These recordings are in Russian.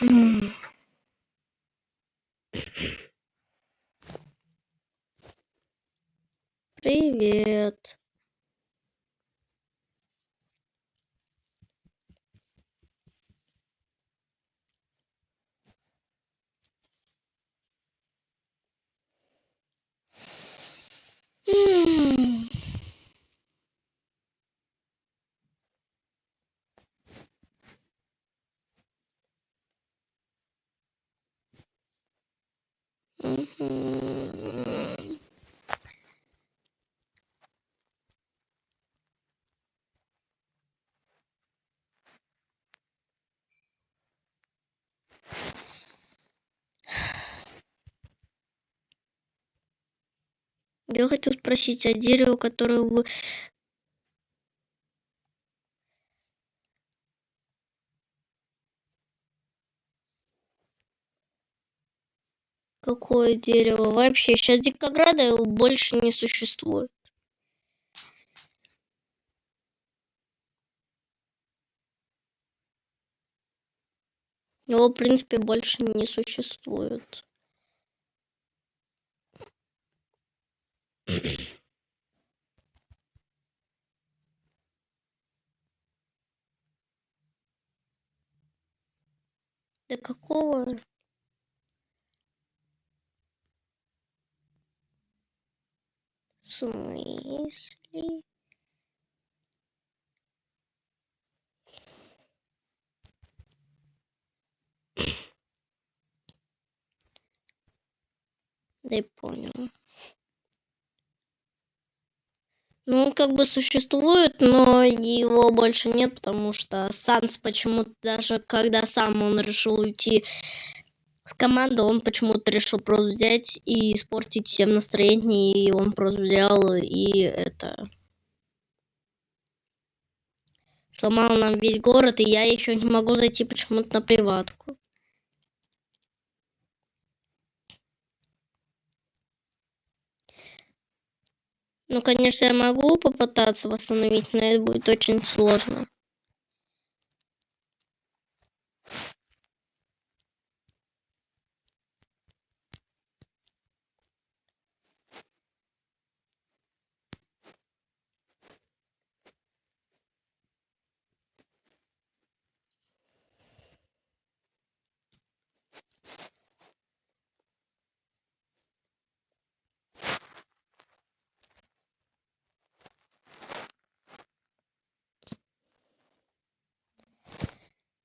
М, Привет. М, мгм. Я хотел спросить, а дерево, которое вы... Какое дерево? Вообще, сейчас дикограда его больше не существует. Его, в принципе, больше не существует. Да какого? В смысле? Да я понял. Ну, он как бы существует, но его больше нет, потому что Санс почему-то, даже когда сам он решил уйти с команды, он почему-то решил просто взять и испортить всем настроение, и он просто взял и это... Сломал нам весь город, и я еще не могу зайти почему-то на приватку. Ну, конечно, я могу попытаться восстановить, но это будет очень сложно.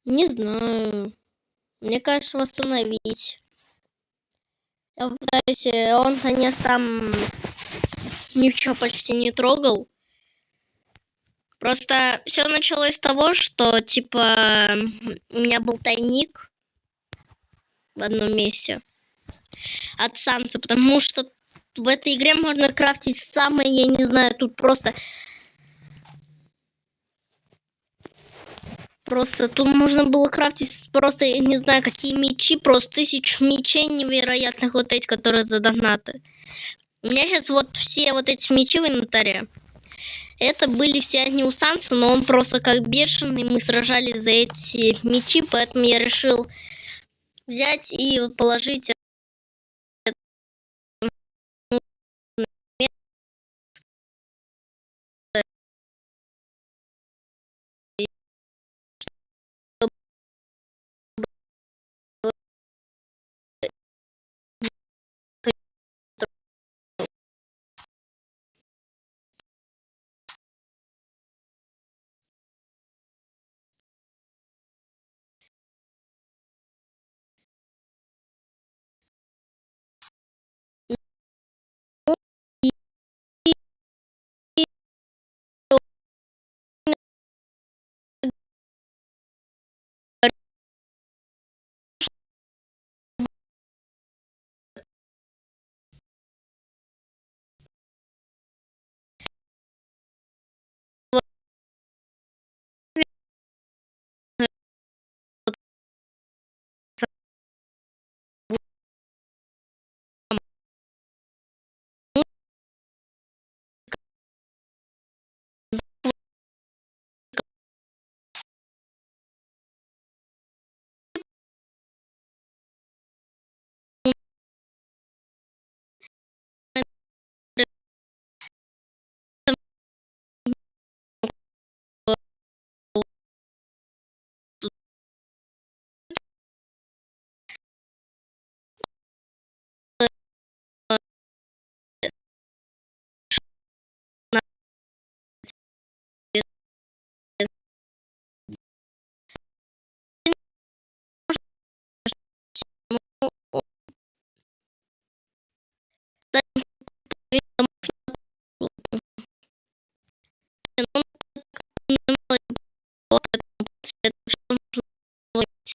Не знаю. Мне кажется, восстановить. Я пытаюсь, он, конечно, там ничего почти не трогал. Просто все началось с того, что типа у меня был тайник в одном месте от Санса, потому что в этой игре можно крафтить самое, я не знаю, тут просто тут можно было крафтить просто, я не знаю, какие мечи, просто 1000 мечей невероятных вот эти, которые за донаты. У меня сейчас вот все вот эти мечи в инвентаре. Это были все одни у Санса, но он просто как бешеный, мы сражались за эти мечи, поэтому я решил взять и положить Ну, кстати, видно, ну, немного поэтому, в принципе, это всё можно усвоить.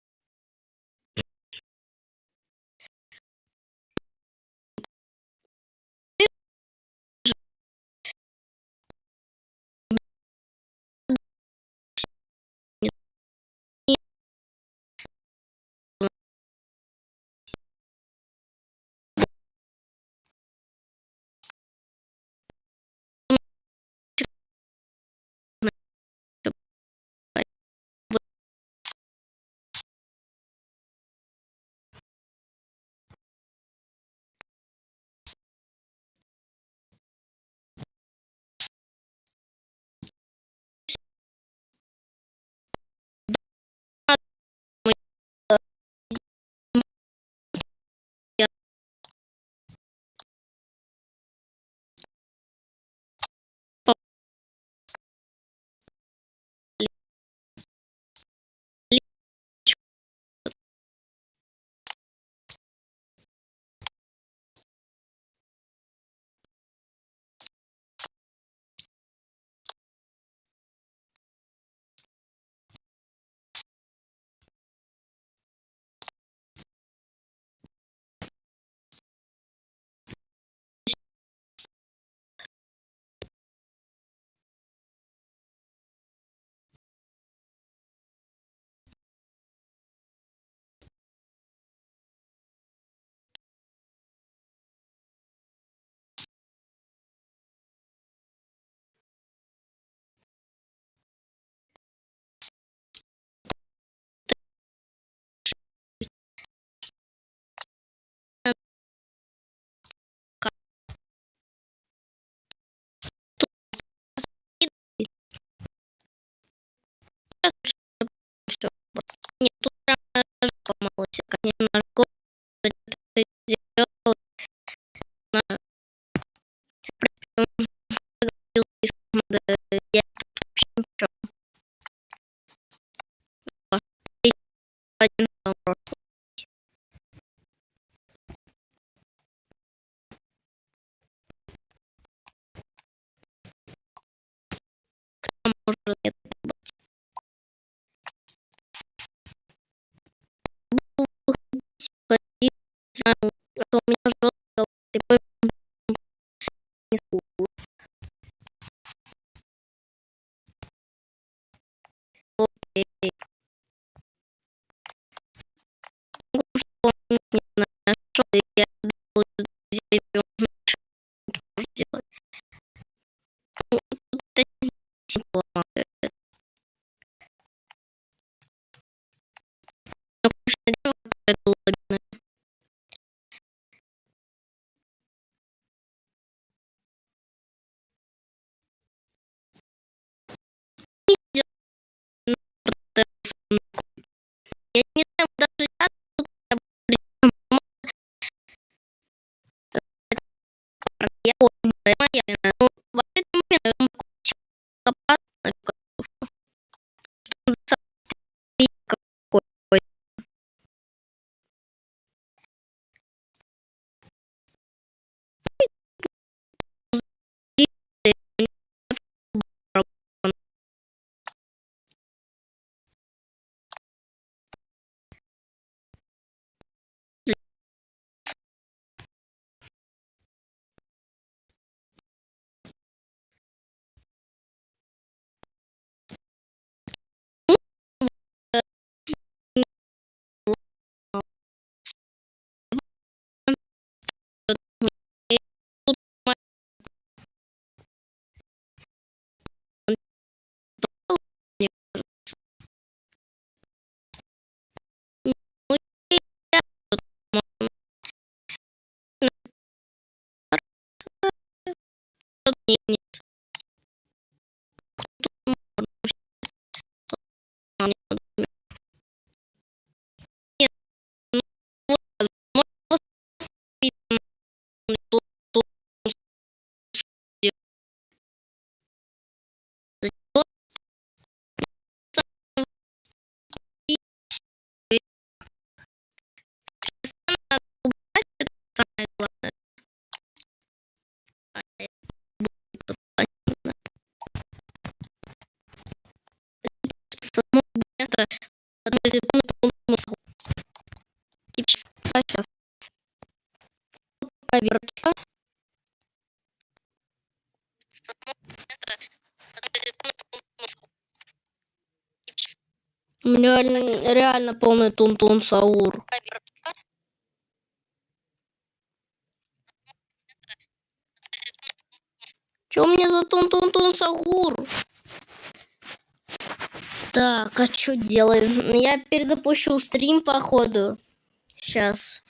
Всё. Нет, тут прям даже помылась, как немножко это сделала, на я тут вообще ничего. Один вопрос. Может, нет. Ходить сразу, а то у меня жёстко слепой не слушаю. Окей. Ну, что он не нашёл, и я думала, из друзей он нашёл сделать. Ну, тут такие помогают. Ну, конечно, дело какое-то лобное. Не дело, ну, просто я не знаю, даже я тут я очень моя, ну, вообще, наверно, опасно, какой У меня реально полный тун-тун саур. Чё у меня за тун-тун-тун саур? Так, а что делать? Я перезапущу стрим, походу. Сейчас.